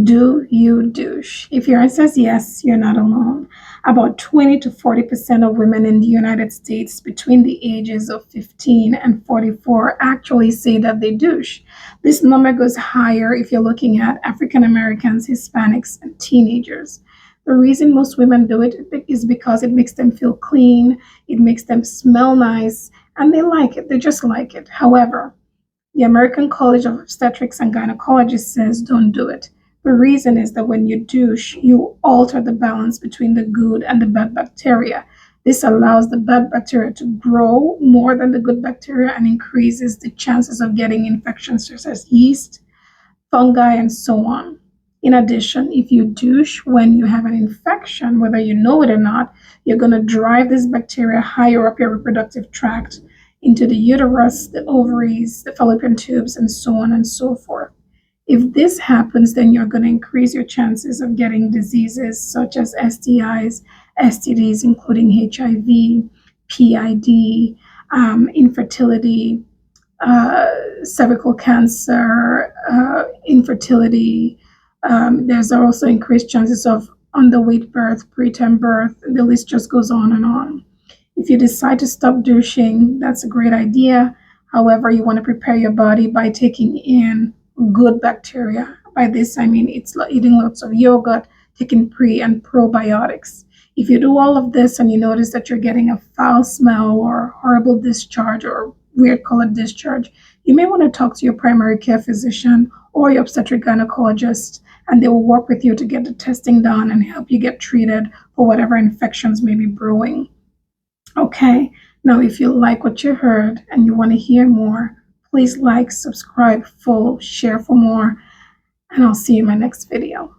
Do you douche? If your answer is yes, you're not alone. About 20 to 40% of women in the United States between the ages of 15 and 44 actually say that they douche. This number goes higher if you're looking at African Americans, Hispanics, and teenagers. The reason most women do it is because it makes them feel clean, it makes them smell nice, and they like it. They just like it. However, the American College of Obstetrics and Gynecologists says don't do it. The reason is that when you douche, you alter the balance between the good and the bad bacteria. This allows the bad bacteria to grow more than the good bacteria and increases the chances of getting infections such as yeast, fungi, and so on. In addition, if you douche when you have an infection, whether you know it or not, you're going to drive this bacteria higher up your reproductive tract into the uterus, the ovaries, the fallopian tubes, and so on and so forth. If this happens, then you're going to increase your chances of getting diseases such as STIs, STDs, including HIV, PID, infertility, cervical cancer, infertility. There's also increased chances of underweight birth, preterm birth. The list just goes on and on. If you decide to stop douching, that's a great idea. However, you want to prepare your body by taking in good bacteria. By this, I mean it's eating lots of yogurt, taking pre and probiotics. If you do all of this and you notice that you're getting a foul smell or horrible discharge or weird colored discharge, you may want to talk to your primary care physician or your obstetric gynecologist, and they will work with you to get the testing done and help you get treated for whatever infections may be brewing. Okay, now if you like what you heard and you want to hear more, please like, subscribe, follow, share for more, and I'll see you in my next video.